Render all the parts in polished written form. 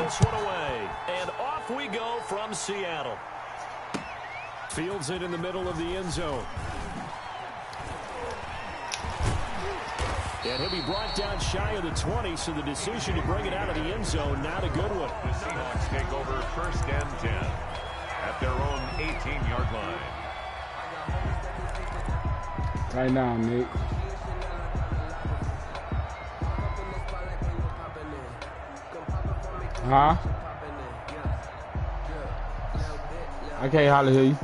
this one away. And off we go from Seattle. Fields it in the middle of the end zone. And he'll be brought down shy of the 20, so the decision to bring it out of the end zone, not a good one. The Seahawks take over 1st and 10 at their own 18-yard line. Right now, Nick. Huh? I can't hardly hear you.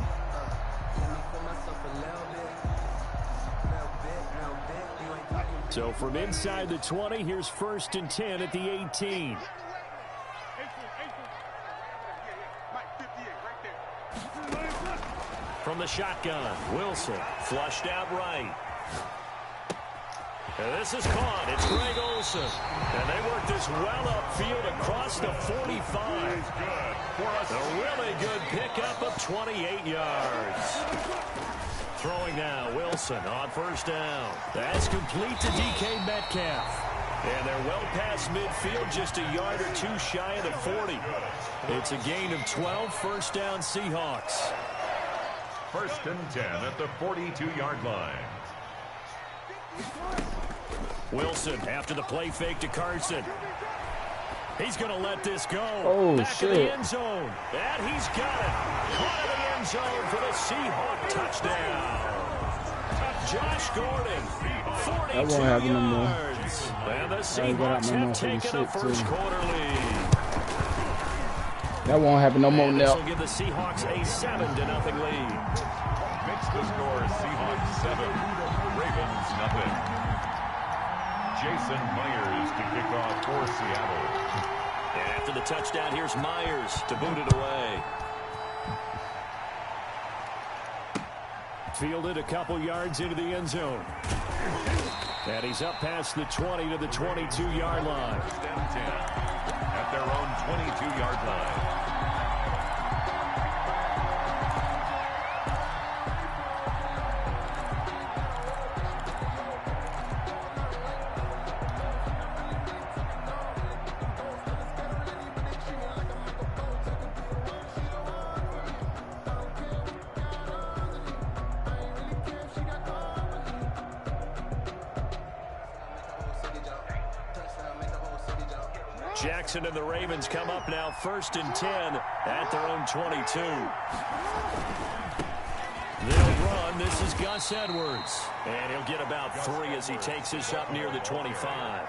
So from inside the 20, here's 1st and 10 at the 18. From the shotgun, Wilson flushed out right. And this is caught. It's Greg Olsen. And they work this well upfield across the 45. A really good pickup of 28 yards. Throwing now, Wilson on 1st down. That's complete to DK Metcalf. And they're well past midfield, just a yard or two shy of the 40. It's a gain of 12, 1st down Seahawks. 1st and 10 at the 42-yard line. Wilson after the play fake to Carson. He's going to let this go. Oh, back shit. in the end zone. And he's got it. Caught in the end zone for the Seahawk touchdown. Josh Gordon, 42 happen no more. yards. And the Seahawks have taken a first-quarter lead. That won't happen no more This now. will give the Seahawks a 7-0 lead. Makes the score Seahawks 7, Ravens nothing. Jason Myers to kick off for Seattle. And after the touchdown, here's Myers to boot it away. Fielded a couple yards into the end zone. And he's up past the 20 to the 22-yard line. 1st and 10 at their own 22-yard line. Jackson and the Ravens come up now 1st and 10 at their own 22. They'll run. This is Gus Edwards. And he'll get about 3 as he takes this up near the 25.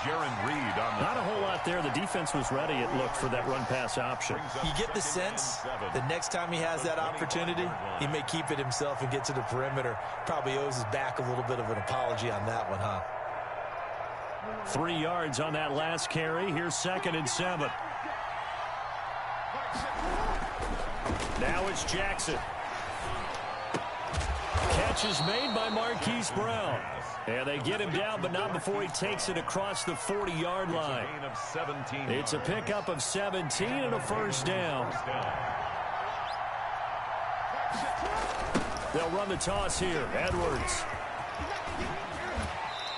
Jaron Reed on the... Not a whole lot there. The defense was ready, it looked, for that run-pass option. You get the sense the next time he has that opportunity, he may keep it himself and get to the perimeter. Probably owes his back a little bit of an apology on that one, huh? 3 yards on that last carry. Here's 2nd and 7. Now it's Jackson. Catch is made by Marquise Brown. And they get him down, but not before he takes it across the 40-yard line. It's a pickup of 17 and a 1st down. They'll run the toss here. Edwards.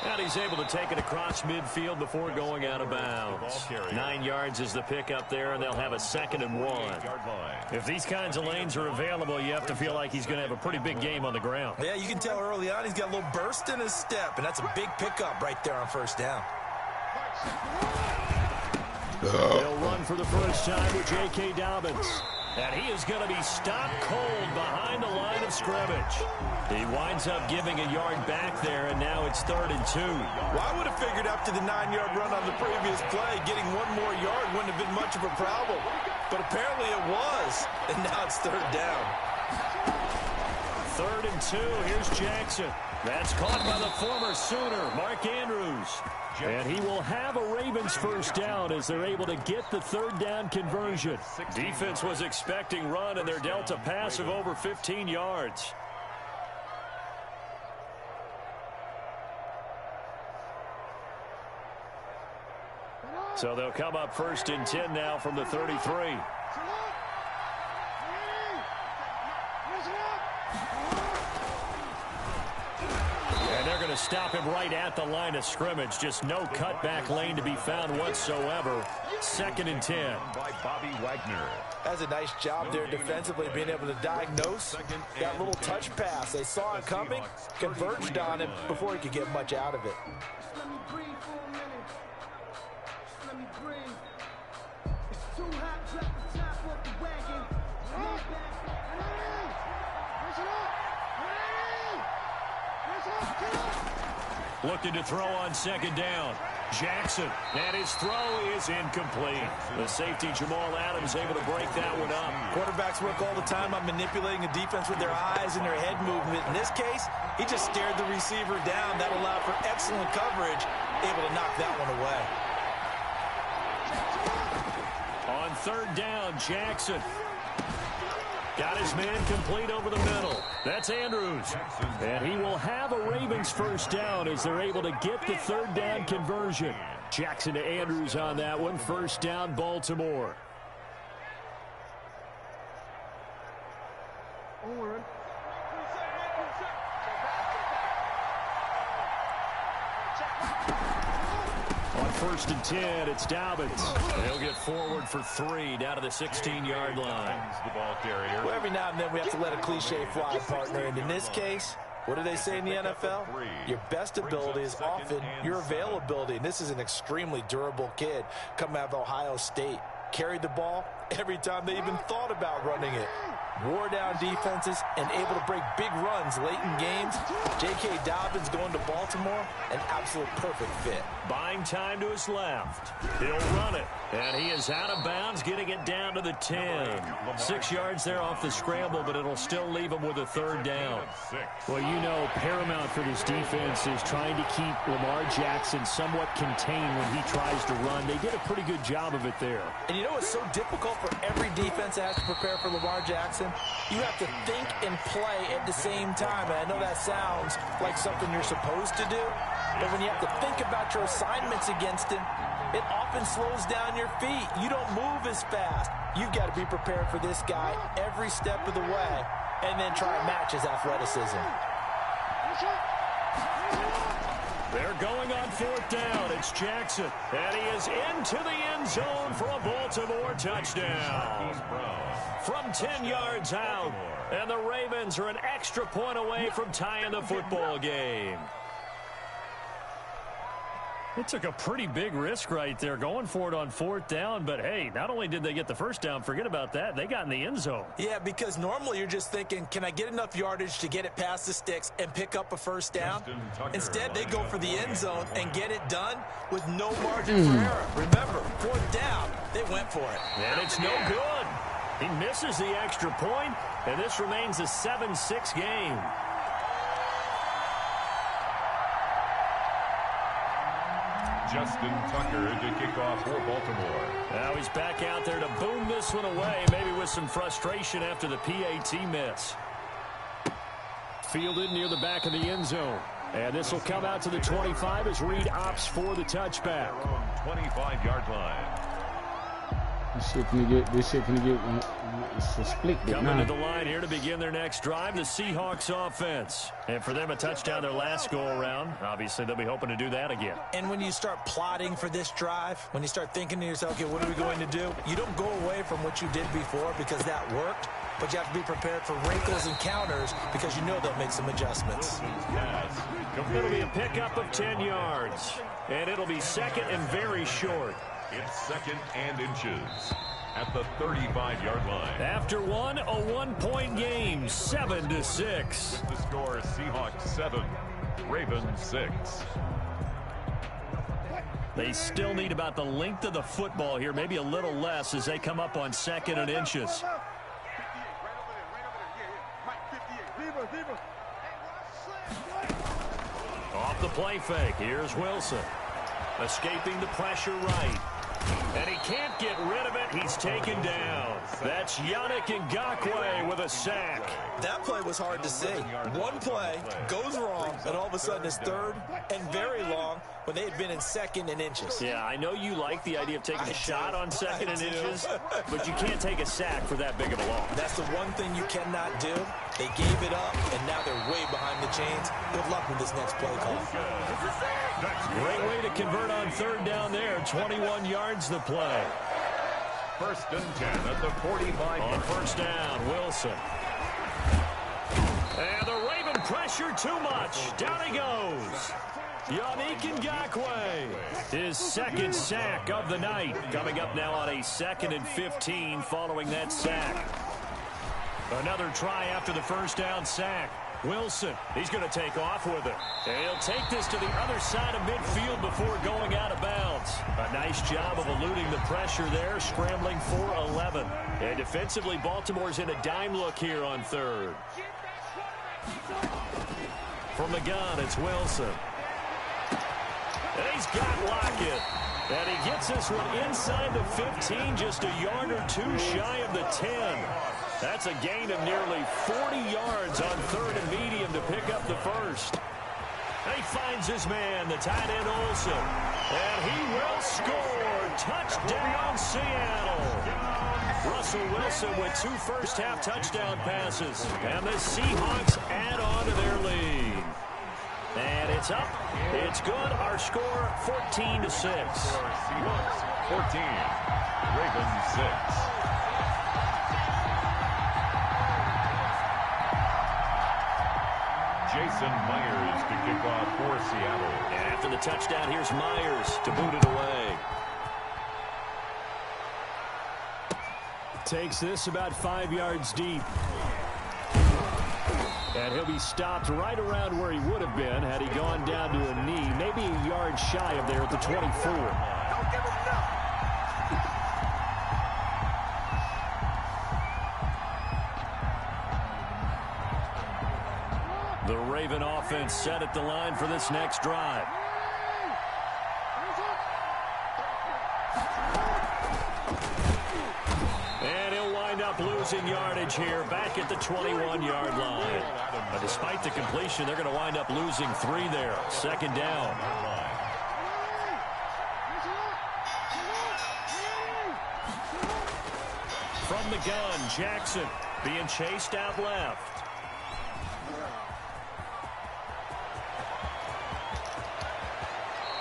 And he's able to take it across midfield before going out of bounds. 9 yards is the pickup there, and they'll have a 2nd and 1. If these kinds of lanes are available, you have to feel like he's going to have a pretty big game on the ground. Yeah, you can tell early on he's got a little burst in his step, and that's a big pickup right there on 1st down. They'll run for the first time with J.K. Dobbins. And he is going to be stopped cold behind the line of scrimmage. He winds up giving a yard back there, and now it's 3rd and 2. Well, I would have figured after the 9-yard run on the previous play, getting 1 more yard wouldn't have been much of a problem. But apparently it was, and now it's 3rd down. 3rd and 2, here's Jackson. That's caught by the former Sooner, Mark Andrews. And he will have a Ravens first down as they're able to get the 3rd down conversion. Defense was expecting run, and they're dealt a pass of over 15 yards. So they'll come up 1st and 10 now from the 33. to stop him right at the line of scrimmage. Just no cutback lane to be found whatsoever. 2nd and 10. By Bobby Wagner. That's a nice job there defensively, being able to diagnose that little touch pass. They saw it coming, converged on him before he could get much out of it. Let me breathe for a minute. Let me breathe. It's too hot, drop the top off the wagon. Move back. Push it up. Looking to throw on 2nd down. Jackson, and his throw is incomplete. The safety, Jamal Adams, able to break that one up. Quarterbacks work all the time on manipulating a defense with their eyes and their head movement. In this case, he just stared the receiver down. That allowed for excellent coverage, able to knock that one away. On 3rd down, Jackson. Got his man complete over the middle. That's Andrews. And he will have a Ravens 1st down as they're able to get the 3rd down conversion. Jackson to Andrews on that one. 1st down, Baltimore. On 1st and 10, it's Dobbins. He'll get forward for 3 down to the 16-yard line. The ball carrier. Well, every now and then we have to let a cliche fly, partner. And in this case, what do they say in the NFL? Your best ability is often your availability. And this is an extremely durable kid coming out of Ohio State. Carried the ball every time they even thought about running it. Wore down defenses and able to break big runs late in games. J.K. Dobbins going to Baltimore, an absolute perfect fit. Buying time to his left. He'll run it. And he is out of bounds, getting it down to the 10. 6 yards there off the scramble, but it'll still leave him with a 3rd down. Well, you know, paramount for this defense is trying to keep Lamar Jackson somewhat contained when he tries to run. They did a pretty good job of it there. And you know it's so difficult for every defense that has to prepare for Lamar Jackson? You have to think and play at the same time. And I know that sounds like something you're supposed to do, but when you have to think about your assignments against him, it often slows down your feet. You don't move as fast. You've got to be prepared for this guy every step of the way and then try and match his athleticism. They're going on 4th down. It's Jackson. And he is into the end zone for a Baltimore touchdown. From 10 yards out. And the Ravens are an extra point away from tying the football game. It took a pretty big risk right there going for it on 4th down. But, hey, not only did they get the 1st down, forget about that, they got in the end zone. Yeah, because normally you're just thinking, can I get enough yardage to get it past the sticks and pick up a 1st down? Instead, they go for the end zone and get it done with no margin for error. Remember, 4th down, they went for it. And it's no good. He misses the extra point, and this remains a 7-6 game. Justin Tucker to kick off for Baltimore. Now he's back out there to boom this one away, maybe with some frustration after the PAT miss. Fielded near the back of the end zone. And this will come out to the 25 as Reed opts for the touchback. 25-yard line. This shit can get it's a split. Coming to the line here to begin their next drive, the Seahawks offense. And for them, a touchdown their last go-around. Obviously, they'll be hoping to do that again. And when you start plotting for this drive, when you start thinking to yourself, okay, what are we going to do? You don't go away from what you did before because that worked, but you have to be prepared for wrinkles and counters because you know they'll make some adjustments. It'll be a pickup of 10 yards. And it'll be 2nd and very short. It's 2nd and inches at the 35-yard line. After a 1-point game, 7-6. The score, Seahawks 7, Ravens 6. They still need about the length of the football here, maybe a little less as they come up on 2nd and inches. Off the play fake, here's Wilson. Escaping the pressure right. And he can't get rid of it. He's taken down. That's Yannick Ngakoue with a sack. That play was hard to see. One play goes wrong, and all of a sudden it's third and very long when they had been in second and inches. Yeah, I know you like the idea of taking a shot on second and inches, but you can't take a sack for that big of a loss. That's the one thing you cannot do. They gave it up, and now they're way behind the chains. Good luck with this next play call. Great way to convert on third down there. 21 yards the play. 1st and 10 at the 45. On first down, Wilson. And the Raven pressure too much. Down he goes. Yannick Ngakoue, his second sack of the night. Coming up now on a 2nd and 15 following that sack. Another try after the first down sack. Wilson, he's going to take off with it. And he'll take this to the other side of midfield before going out of bounds. A nice job of eluding the pressure there, scrambling for 11. And defensively, Baltimore's in a dime look here on third. From the gun, it's Wilson. And he's got Lockett. And he gets this one inside the 15, just a yard or two shy of the 10. That's a gain of nearly 40 yards on third and medium to pick up the first. And he finds his man, the tight end Olsen. And he will score. Touchdown, Seattle. Russell Wilson with 2 first-half touchdown passes. And the Seahawks add on to their lead. And it's up. It's good. Our score, 14-6. Seahawks 14, Ravens 6. Jason Myers to kick off for Seattle. And after the touchdown, here's Myers to boot it away. Takes this about 5 yards deep. And he'll be stopped right around where he would have been had he gone down to a knee, maybe a yard shy of there at the 24. Don't give him enough. The Raven offense set at the line for this next drive. And he'll wind up losing yardage here back at the 21-yard line. But despite the completion, they're going to wind up losing 3 there. 2nd down. From the gun, Jackson being chased out left.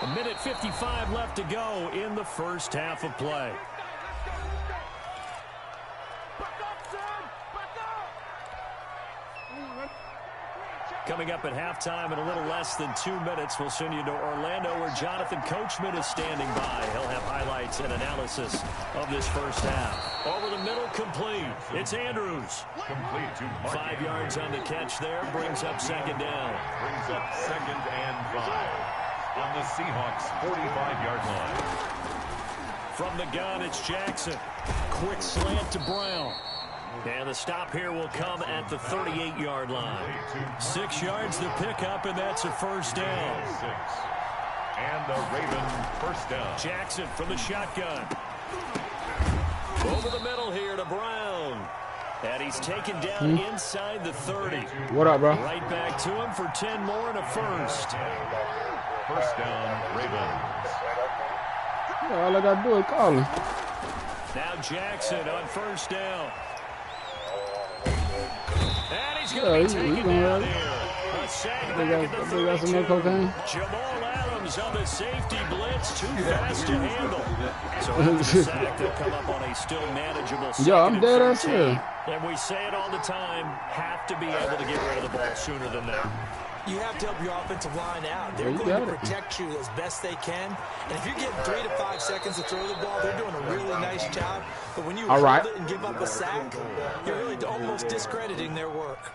A minute 55 left to go in the first half of play. Coming up at halftime in a little less than 2 minutes, we'll send you to Orlando where Jonathan Coachman is standing by. He'll have highlights and analysis of this first half. Over the middle, complete. It's Andrews. Complete to 5 yards on the catch there, brings up 2nd down. Brings up 2nd and 5 on the Seahawks 45-yard line. From the gun, it's Jackson. Quick slant to Brown. And the stop here will come at the 38-yard line. 6 yards to pick up, and that's a first down. 6. And the Raven first down. Jackson from the shotgun. Over the middle here to Brown. And he's taken down inside the 30. What up, bro? Right back to him for 10 more and a first. First down, Ravens. Yeah, all I got to do is call him. Now Jackson on first down. And he's going to be taken down here. A sack back at the 32. Got some more cocaine? Jamal Adams on the safety blitz. Too fast to handle. So after the sack, they'll come up on a still manageable 2nd Yo, I'm dead and ass 13. here. And we say it all the time, have to be able to get rid of the ball sooner than that. You have to help your offensive line out. They're going to protect you as best they can. And if you're getting 3 to 5 seconds to throw the ball, they're doing a really nice job. But when you hold it and give up a sack, you're really almost discrediting their work.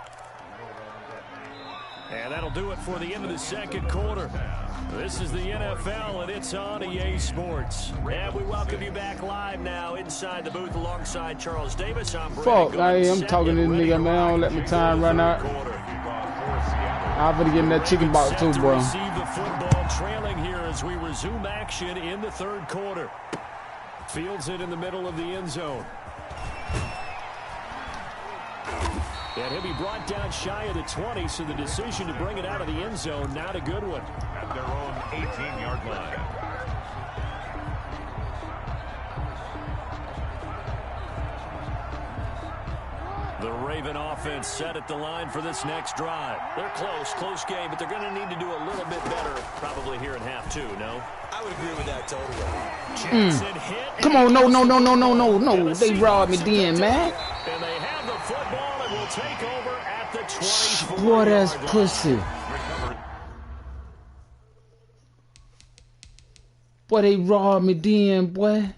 And that'll do it for the end of the 2nd quarter. This is the NFL, and it's on EA Sports. And we welcome you back live now inside the booth alongside Charles Davis. I'm Fuck, I'm talking to this nigga, man. Don't let me time run out. I'm gonna get in that chicken box too, bro. Receive the football, trailing here as we resume action in the 3rd quarter. Fields it in the middle of the end zone. And he'll be brought down shy of the 20, so the decision to bring it out of the end zone, not a good one. At their own 18-yard line. The Raven offense set at the line for this next drive. They're close game, but they're going to need to do a little bit better probably here in half two, no? I would agree with that totally. Jackson hit. Come on, no. They robbed me then, man. And they have the football and will take over at the 24. Boy, that's pussy. Boy, they robbed me then, boy.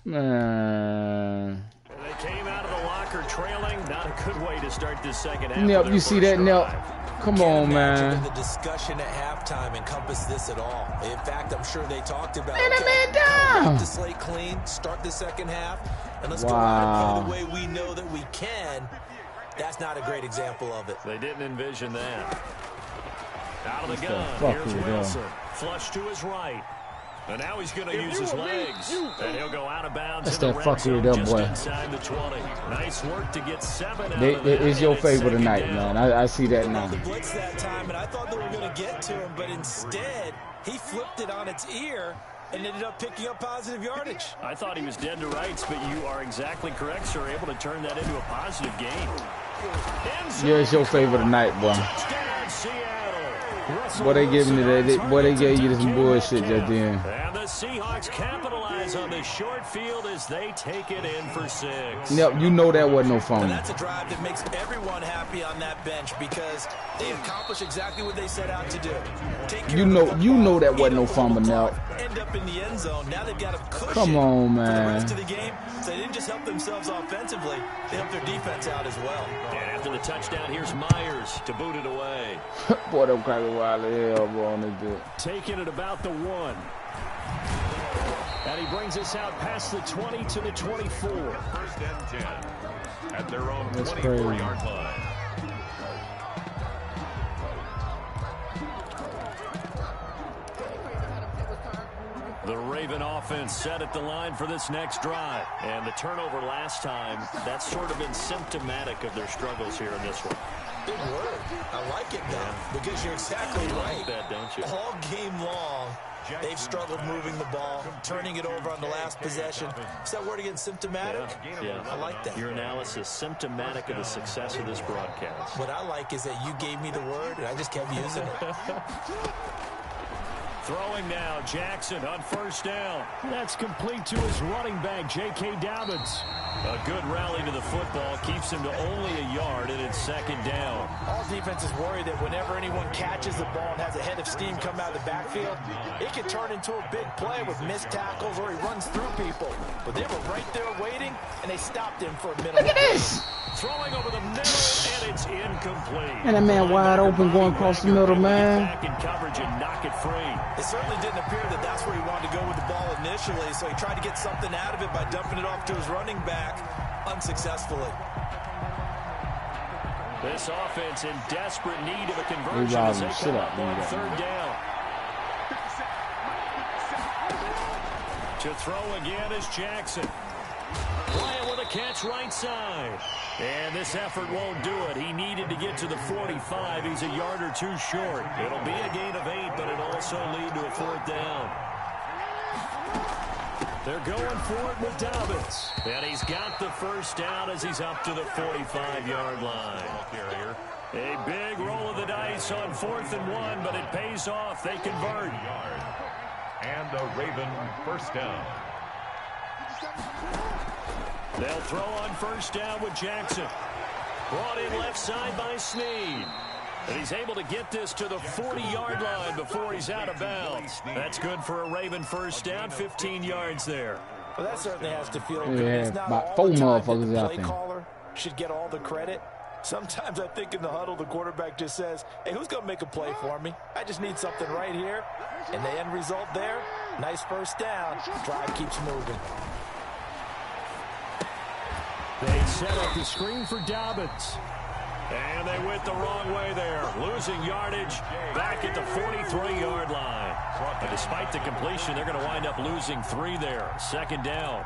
Man. They came out of the locker trailing. Not a good way to start this second half. Nep, you see that, Nep? Come on, man. The discussion at halftime encompassed this at all. In fact, I'm sure they talked about Man, that man down. Wipe the slate clean, start the second half, and let's go out and play the way we know that we can. That's not a great example of it. They didn't envision that. Out of the gun. Here's Wilson. Flush to his right. And now he's going to use his legs. And he'll go out of bounds. That's that fuckery there, boy. Inside the 20. Nice work to get 7 out of It's your favorite tonight, man. I see that now. The blitz that time, and I thought they were going to get to him, but instead, he flipped it on its ear and ended up picking up positive yardage. I thought he was dead to rights, but you are exactly correct, sir. Able to turn that into a positive gain. Yeah, it's your favorite tonight, boy. Touchdown, Seattle. Boy, they giving you that. Boy, they gave you some bullshit just then. And the Seahawks capitalize on the short field as they take it in for 6. Yep, you know that wasn't no fumble. And that's a drive that makes everyone happy on that bench because they accomplish exactly what they set out to do. You know that wasn't no fumble now. End up in the end zone. Now they've got a cushion. Come on, man. For the rest of the game. So they didn't just help themselves offensively, they helped their defense out as well. And after the touchdown, here's Myers to boot it away. Boy, them crack a wild as hell, boy, on this dude. Taking it about the 1. And he brings us out past the 20 to the 24. First and 10 at their own 24-yard line. The Raven offense set at the line for this next drive. And the turnover last time, that's sort of been symptomatic of their struggles here in this one. Good word. I like it, though, because you're exactly right. Like that, don't you? All game long, they've struggled moving the ball, turning it over on the last possession. Is that word again, symptomatic? Yeah. I like that. Your analysis, symptomatic of the success of this broadcast. What I like is that you gave me the word, and I just kept using it. Throwing now, Jackson on first down. That's complete to his running back, J.K. Dobbins. A good rally to the football keeps him to only a yard, and it's second down. All defenses worry that whenever anyone catches the ball and has a head of steam come out of the backfield, it can turn into a big play with missed tackles or he runs through people. But they were right there waiting, and they stopped him for a minute. Look at this. Throwing over the middle, and it's incomplete. And that man wide open going across the middle, man. Back in coverage and knock it free. It certainly didn't appear that that's where he wanted to go with the ball initially, so he tried to get something out of it by dumping it off to his running back unsuccessfully. This offense in desperate need of a conversion as they come up on third down. To throw again is Jackson. Bryant with a catch right side. And this effort won't do it. He needed to get to the 45. He's a yard or two short. It'll be a gain of 8, but it'll also lead to a fourth down. They're going for it with Dobbins. And he's got the first down as he's up to the 45-yard line. A big roll of the dice on 4th and 1, but it pays off. They convert. And a Raven first down. They'll throw on first down with Jackson. Brought in left side by Snead. And he's able to get this to the 40-yard line before he's out of bounds. That's good for a Raven first down, 15 yards there. Well, that certainly has to feel good. Yeah, It's not about all 4 the time motherfuckers that out the there. play caller should get all the credit. Sometimes I think in the huddle, the quarterback just says, hey, who's going to make a play for me? I just need something right here. And the end result there, nice first down. Drive keeps moving. They set up the screen for Dobbins. And they went the wrong way there, losing yardage back at the 43-yard line. And despite the completion, they're going to wind up losing 3 there. Second down.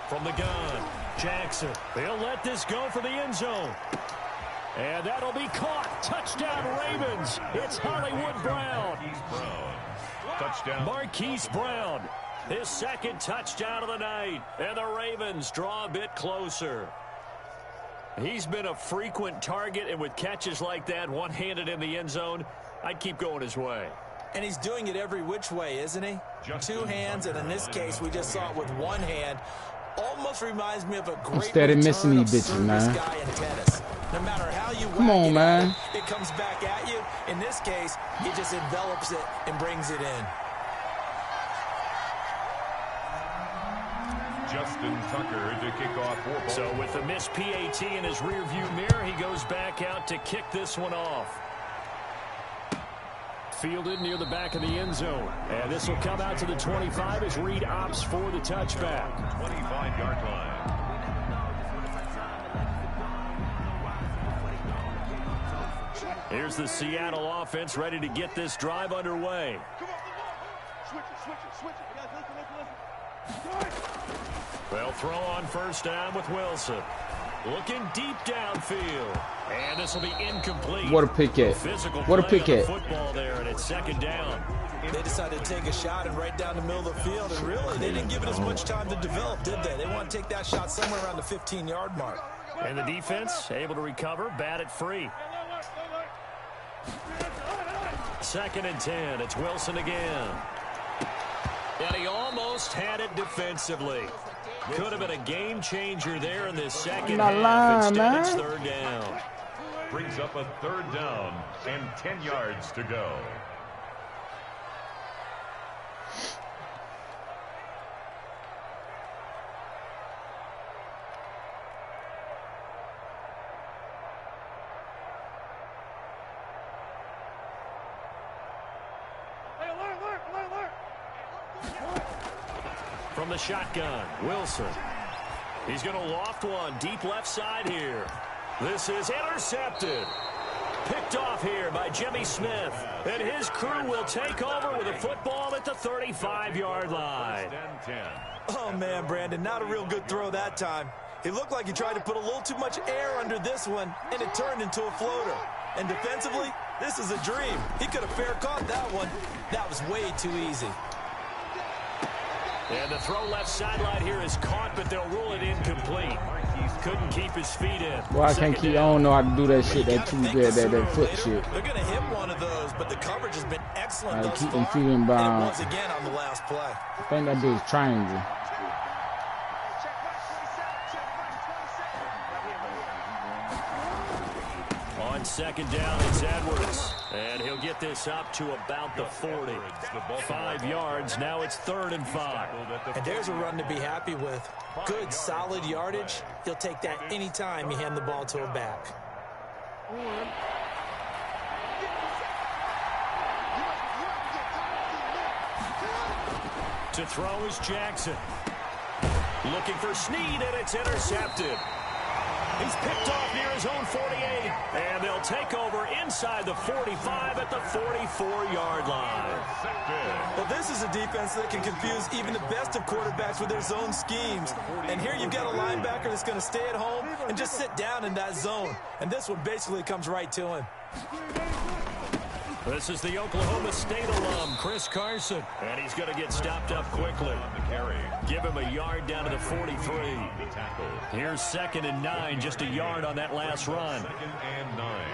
From the gun, Jackson. They'll let this go for the end zone. And that'll be caught. Touchdown, Ravens. It's Hollywood Brown. Touchdown. Marquise Brown, his second touchdown of the night. And the Ravens draw a bit closer. He's been a frequent target, and with catches like that, one-handed in the end zone, I'd keep going his way. And he's doing it every which way, isn't he? 2 hands, and in this case, we just saw it with 1 hand. Almost reminds me of a great Instead of missing these bitches, man. guy in tennis. No matter how you Come on, man. It comes back at you. In this case, he just envelops it and brings it in. Justin Tucker to kick off for Baltimore. So with the missed PAT in his rearview mirror, he goes back out to kick this one off. Fielded near the back of the end zone. And this will come out to the 25 as Reed opts for the touchback. 25-yard line. Here's the Seattle offense ready to get this drive underway. They'll throw on first down with Wilson. Looking deep downfield. And this will be incomplete. What a pick at. What a pick at. Football there, and it's second down. They decided to take a shot and right down the middle of the field, and really, they didn't give it as much time to develop, did they? They want to take that shot somewhere around the 15-yard mark. And the defense able to recover, bat it free. Second and 10. It's Wilson again. And he almost had it defensively. Could have been a game changer there in this second half. Instead, it's third down. Brings up a 3rd down and 10 yards to go. From the shotgun, Wilson. He's going to loft one deep left side here. This is intercepted. Picked off here by Jimmy Smith. And his crew will take over with a football at the 35-yard line. Oh, man, Brandon, not a real good throw that time. It looked like he tried to put a little too much air under this one, and it turned into a floater. And defensively, this is a dream. He could have fair caught that one. That was way too easy. And the throw left sideline here is caught, but they'll rule it incomplete. Couldn't keep his feet in. Well, I can't keep. I don't know how to do that shit. That too bad. That foot shit. They're gonna hit one of those, but the coverage has been excellent thus keep far. them feet in bounds. And it was again on the last play. I think that dude's triangle. On second down, it's Edwards. And he'll get this up to about the 40. 5 yards. Now it's 3rd and 5. And there's a run to be happy with. Good, solid yardage. He'll take that anytime you hand the ball to a back. To throw is Jackson. Looking for Snead, and it's intercepted. He's picked off near his own 48, and they'll take over inside the 45 at the 44-yard line. Well, this is a defense that can confuse even the best of quarterbacks with their zone schemes. And here you've got a linebacker that's going to stay at home and just sit down in that zone. And this one basically comes right to him. This is the Oklahoma State alum, Chris Carson. And he's going to get stopped up quickly. Give him a yard down to the 43. Here's 2nd and 9, just a yard on that last run. 2nd and 9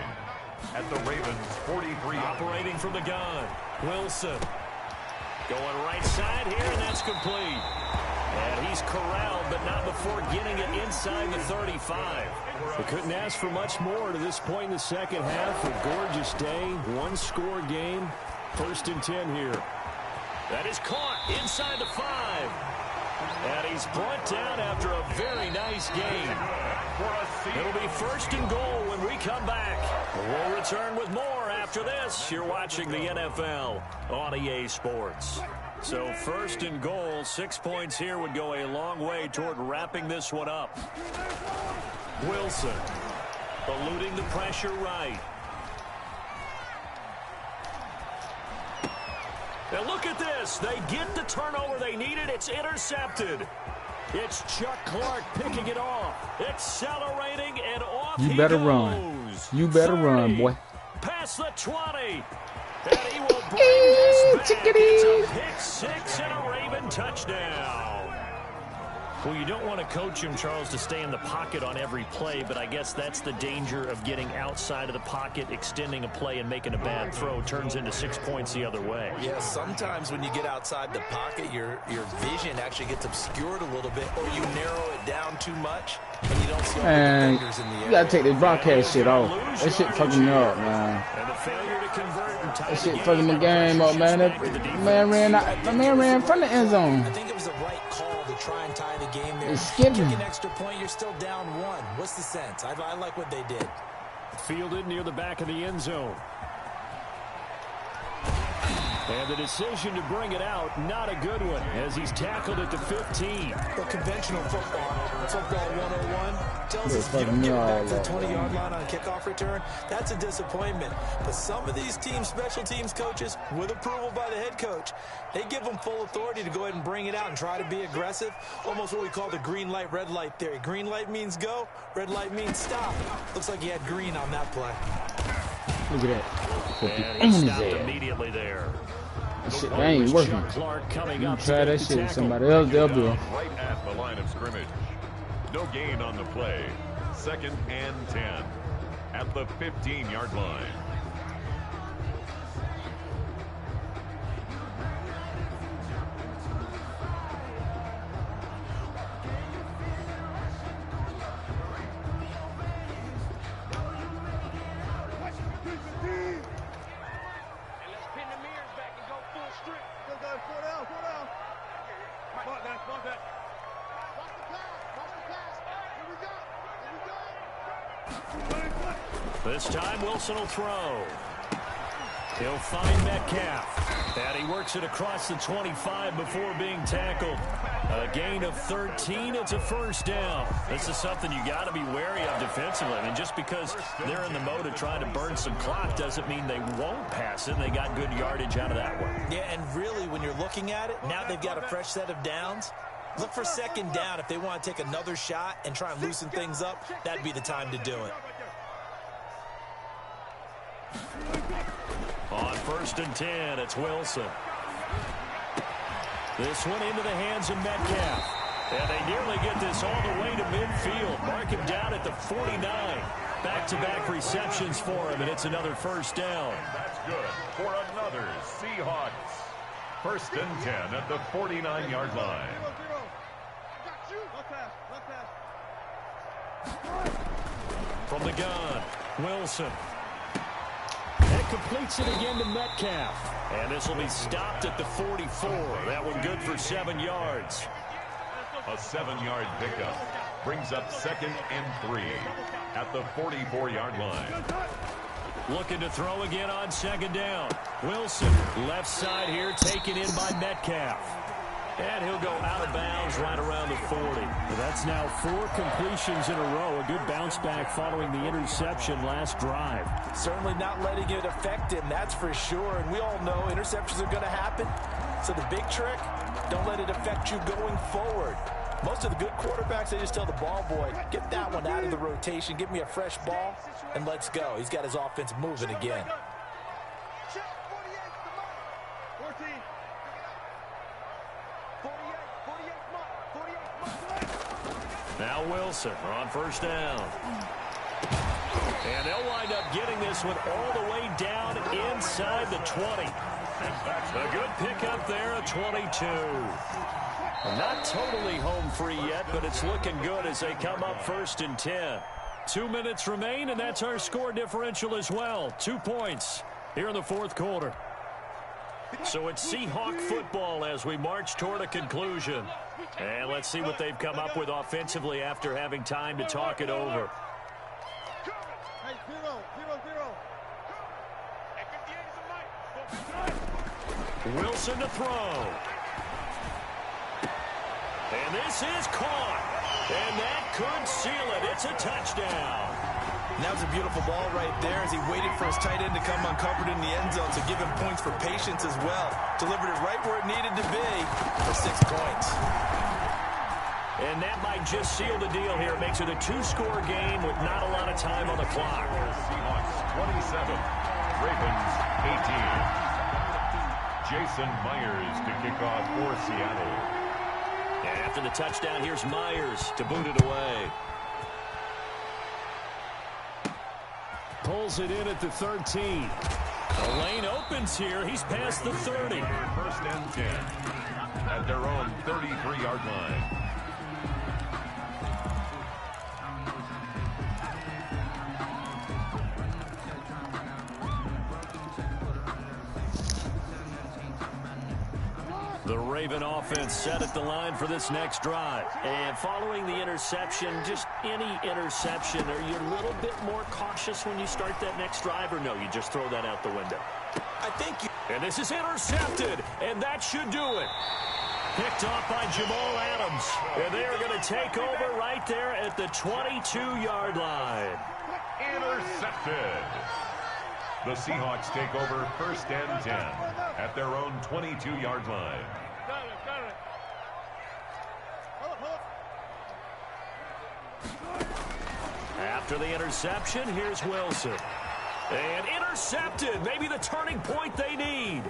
at the Ravens 43. Operating from the gun, Wilson. Going right side here, and that's complete. And he's corralled, but not before getting it inside the 35. They couldn't ask for much more to this point in the second half. A gorgeous day, one-score game. 1st and 10 here. That is caught inside the 5. And he's brought down after a very nice game. It'll be 1st and goal when we come back. We'll return with more after this. You're watching the NFL on EA Sports. So first and goal, 6 points here would go a long way toward wrapping this one up. Wilson eluding the pressure right. Now look at this. They get the turnover they needed. It's intercepted. It's Chuck Clark picking it off. Accelerating and off You better he goes. run. You better 30, run, boy. Past the 20. And he will bring this back. It's a pick six and a Raven touchdown. Well, you don't want to coach him, Charles, to stay in the pocket on every play, but I guess that's the danger of getting outside of the pocket, extending a play, and making a bad throw. Turns into 6 points the other way. Yeah, sometimes when you get outside the pocket, your vision actually gets obscured a little bit, or you narrow it down too much, and you don't see all the defenders in the area. You gotta take this broadcast shit off. That shit fucking me up, man. And the failure to convert and tie That shit the fucking the game up, man. That man ran from the end zone. I think it was the right call to try and tie the game there. It's skipping. Kick an extra point, you're still down one. What's the sense? I like what they did. Fielded near the back of the end zone. And the decision to bring it out, not a good one, as he's tackled at the 15. Well, conventional football 101, tells us you fucking don't get me back to the all 20-yard line on a kickoff return. That's a disappointment. But some of these special teams coaches, with approval by the head coach, they give them full authority to go ahead and bring it out and try to be aggressive. Almost what we call the green light, red light theory. Green light means go, red light means stop. Looks like he had green on that play. Look at that. And he stopped immediately there. That shit, that ain't working. Clark coming You up try that shit with somebody else, they'll do it. Right at the line of scrimmage. No gain on the play. 2nd and 10 at the 15-yard line. This time Wilson will throw. He'll find Metcalf. And he works it across the 25 before being tackled. A gain of 13. It's a first down. This is something you got to be wary of defensively. I mean, just because they're in the mode of trying to burn some clock doesn't mean they won't pass it. They got good yardage out of that one. Yeah, and really, when you're looking at it, now they've got a fresh set of downs. Look for second down. If they want to take another shot and try and loosen things up, that'd be the time to do it. On 1st and 10, it's Wilson. This one into the hands of Metcalf. And they nearly get this all the way to midfield. Mark him down at the 49. Back-to-back receptions for him, and it's another first down. That's good for another Seahawks. 1st and 10 at the 49-yard line. From the gun, Wilson. That completes it again to Metcalf. And this will be stopped at the 44. That one good for 7 yards. A 7-yard pickup brings up 2nd and 3 at the 44-yard line. Looking to throw again on 2nd down. Wilson, left side here, taken in by Metcalf. And he'll go out of bounds right around the 40. That's now 4 completions in a row. A good bounce back following the interception last drive. Certainly not letting it affect him, that's for sure. And we all know interceptions are going to happen. So the big trick, don't let it affect you going forward. Most of the good quarterbacks, they just tell the ball boy, get that one out of the rotation, give me a fresh ball, and let's go. He's got his offense moving again. Now Wilson on 1st down. And they'll wind up getting this one all the way down inside the 20. A good pickup there, a 22. Not totally home free yet, but it's looking good as they come up 1st and 10. 2 minutes remain, and that's our score differential as well. 2 points here in the 4th quarter. So it's Seahawk football as we march toward a conclusion. And let's see what they've come up with offensively after having time to talk it over. Hey, 0-0-0. Wilson to throw. And this is caught. And that could seal it. It's a touchdown. And that was a beautiful ball right there as he waited for his tight end to come uncovered in the end zone, so give him points for patience as well. Delivered it right where it needed to be for 6 points. And that might just seal the deal here. It makes it a 2-score game with not a lot of time on the clock. Seahawks 27, Ravens 18. Jason Myers to kick off for Seattle. And after the touchdown, here's Myers to boot it away. Pulls it in at the 13. The lane opens here. He's past the 30. First and 10 at their own 33-yard line. The Raven offense set at the line for this next drive. And following the interception, just any interception, are you a little bit more cautious when you start that next drive, or no, you just throw that out the window? I think you... And this is intercepted, and that should do it. Picked off by Jamal Adams. And they are going to take over right there at the 22-yard line. Intercepted. The Seahawks take over first and 10 at their own 22-yard line. After the interception, here's Wilson. And intercepted. Maybe the turning point they need.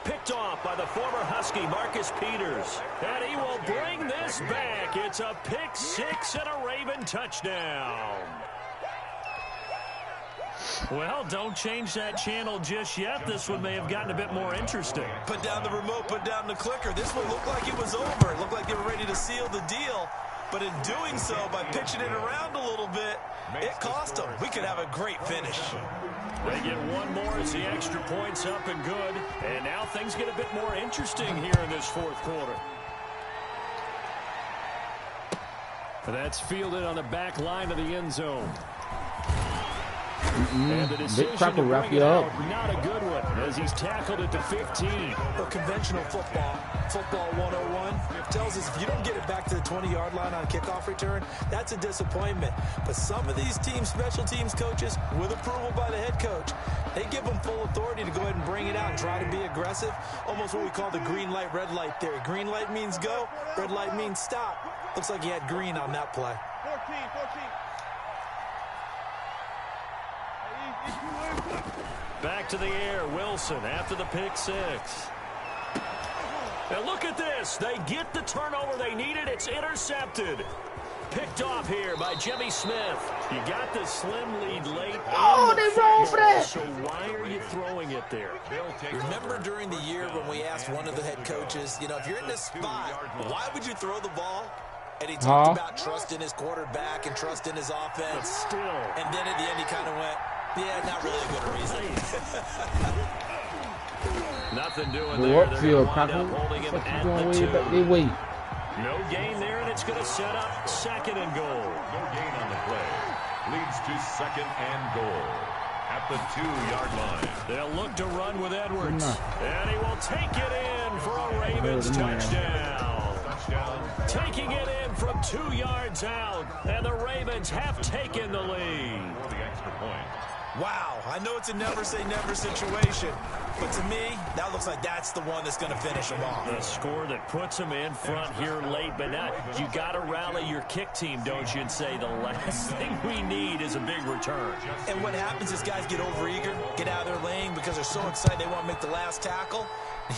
Picked off by the former Husky, Marcus Peters. And he will bring this back. It's a pick 6 and a Raven touchdown. Well, don't change that channel just yet. This one may have gotten a bit more interesting. Put down the remote, put down the clicker. This one looked like it was over. It looked like they were ready to seal the deal. But in doing so, by pitching it around a little bit, it cost them. We could have a great finish. They get one more as the extra point's up and good. And now things get a bit more interesting here in this fourth quarter. That's fielded on the back line of the end zone. And the decision to bring it out, not a good one, as he's tackled at the 15. But conventional football 101, tells us if you don't get it back to the 20-yard line on a kickoff return, that's a disappointment. But some of these teams, special teams coaches, with approval by the head coach, they give them full authority to go ahead and bring it out and try to be aggressive. Almost what we call the green light, red light theory. Green light means go, red light means stop. Looks like he had green on that play. 14. Back to the air, Wilson after the pick 6. And look at this. They get the turnover they needed. It's intercepted. Picked off here by Jimmy Smith. You got the slim lead late. Oh, they rolled for that. So why are you throwing it there? Remember during the year when we asked one of the head coaches, you know, if you're in this spot, why would you throw the ball? And he talked about trust in his quarterback and trust in his offense. But still. And then at the end he kind of went, yeah, not really a good reason. Nothing doing there. What field, Crackle? Holding him What you at doing the 2. back their way? No gain there, and it's going to set up second and goal. No gain on the play. Leads to second and goal at the 2-yard line. They'll look to run with Edwards. And he will take it in for a Ravens touchdown. Taking it in from 2 yards out. And the Ravens have taken the lead. For the extra point. Wow, I know it's a never say never situation, but to me, that looks like that's the one that's going to finish them off. The score that puts them in front here late, but now you got to rally your kick team, don't you, and say the last thing we need is a big return. And what happens is guys get overeager, get out of their lane because they're so excited they want to make the last tackle.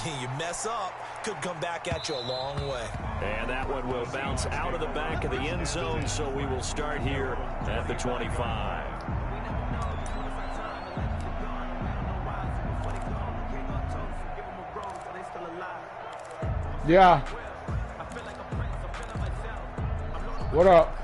You mess up, could come back at you a long way. And that one will bounce out of the back of the end zone, so we will start here at the 25. Yeah. What up?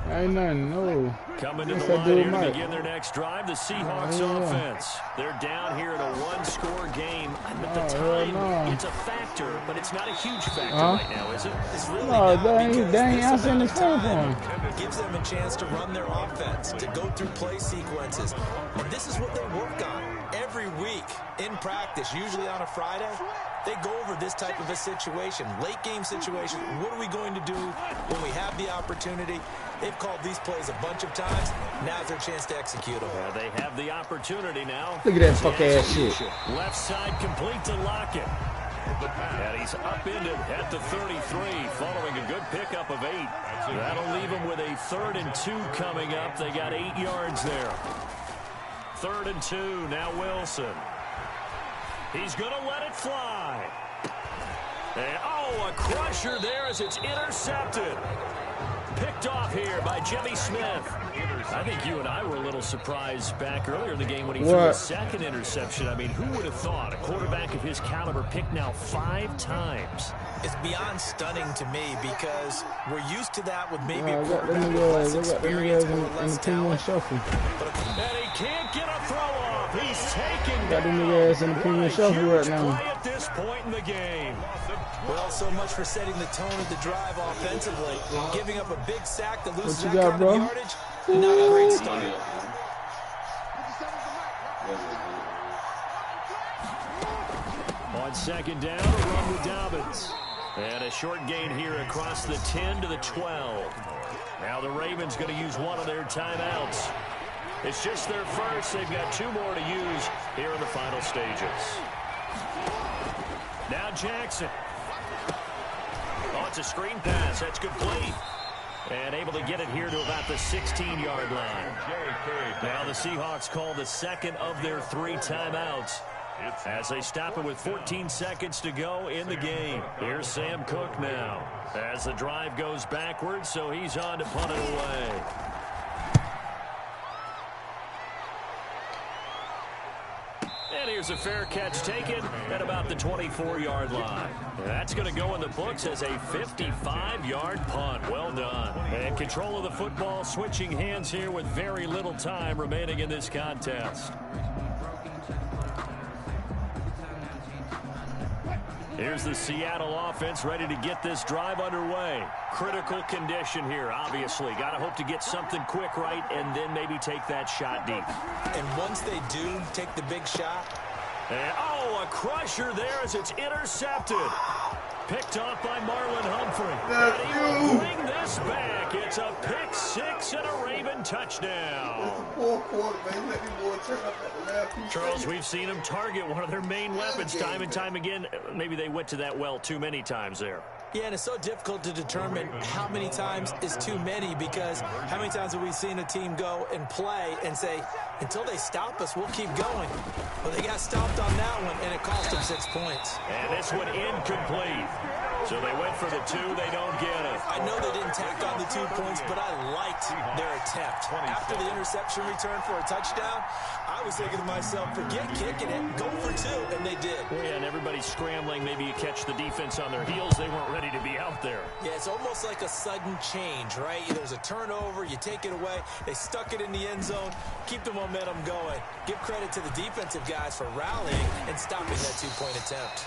Ain't nothing, no. Coming to Yes, the I line do, here to Mike. begin their next drive, the Seahawks offense. They're down here in a one-score game. At the time, it's a factor, but it's not a huge factor right now, is it? It's really No, not they because ain't this answering the amount of phone for time, him. It gives them a chance to run their offense, to go through play sequences. And this is what they work on every week in practice, usually on a Friday. They go over this type of a situation, late game situation. What are we going to do when we have the opportunity? They've called these plays a bunch of times. Now's their chance to execute them. Yeah, they have the opportunity now. Look at that fuck ass shit. Left side complete to Lockett. And he's upended at the 33 following a good pickup of 8. That'll leave him with a 3rd and 2 coming up. They got 8 yards there. 3rd and 2, now Wilson. He's going to let it fly. And, oh, a crusher there as it's intercepted. Picked off here by Jimmy Smith. I think you and I were a little surprised back earlier in the game when he threw a 2nd interception. I mean, who would have thought a quarterback of his caliber picked now 5 times? It's beyond stunning to me because we're used to that with maybe I a got them quarterback with less niggas experience or in less the premium talent. shuffle. And he can't get a throw off. He's taken Got them down. niggas in the premium shuffle right Huge now. play at this point in the game. Well, so much for setting the tone of the drive offensively. Giving up a big sack that loses What that you got, kind bro? of yardage, not a great start. On 2nd down, a run with Dobbins. And a short gain here across the 10 to the 12. Now the Ravens going to use one of their timeouts. It's just their first. They've got 2 more to use here in the final stages. Now Jackson. Oh, it's a screen pass. That's complete. And able to get it here to about the 16-yard line. Now the Seahawks call the 2nd of their 3 timeouts as they stop it with 14 seconds to go in the game. Here's Sam Cook now as the drive goes backwards, so he's on to punt it away. And here's a fair catch taken at about the 24-yard line. That's going to go in the books as a 55-yard punt. Well done. And control of the football switching hands here with very little time remaining in this contest. Here's the Seattle offense ready to get this drive underway. Critical condition here, obviously. Got to hope to get something quick right and then maybe take that shot deep. And once they do take the big shot. And, oh, a crusher there as it's intercepted. Picked off by Marlon Humphrey. And he will bring this back. It's a pick 6 and a Raven touchdown. Charles, we've seen them target one of their main weapons time and time again. Maybe they went to that well too many times there. Yeah, and it's so difficult to determine how many times is too many because how many times have we seen a team go and play and say, until they stop us, we'll keep going. Well, they got stopped on that one, and it cost them 6 points. And this one incomplete. So they went for the 2. They don't get it. I know they didn't tack on the 2 points, but I liked their attempt. After the interception return for a touchdown, I was thinking to myself, forget kicking it, go for 2, and they did. Well, yeah, and everybody's scrambling. Maybe you catch the defense on their heels. They weren't ready to be out there. Yeah, it's almost like a sudden change, right? There's a turnover, you take it away. They stuck it in the end zone, keep the momentum going. Give credit to the defensive guys for rallying and stopping that 2-point attempt.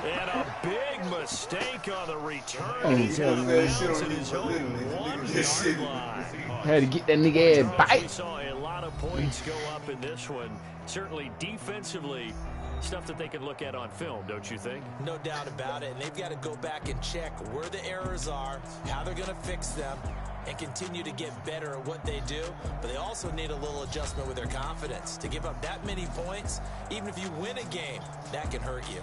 And a big mistake on the return. Oh, He's yeah, got man. bounds at his own 1-yard line. Had to get that nigga head We bite. saw a lot of points go up in this one. Certainly defensively, stuff that they can look at on film, don't you think? No doubt about it, and they've got to go back and check where the errors are, how they're going to fix them, and continue to get better at what they do. But they also need a little adjustment with their confidence. To give up that many points, even if you win a game, that can hurt you.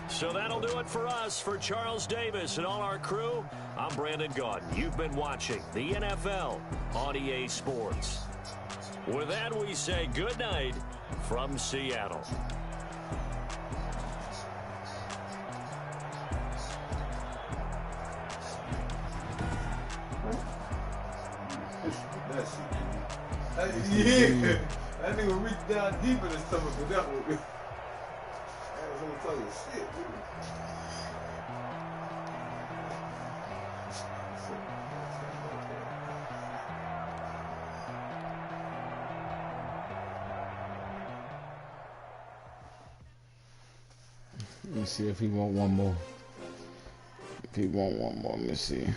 So that'll do it for us. For Charles Davis and all our crew, I'm Brandon Gaudin. You've been watching the NFL on EA Sports. With that, we say good night from Seattle. Yeah, that nigga reached down deep in his stomach with that one. gonna tell you shit, dude. Let me see if he want one more. If he want one more, let me see.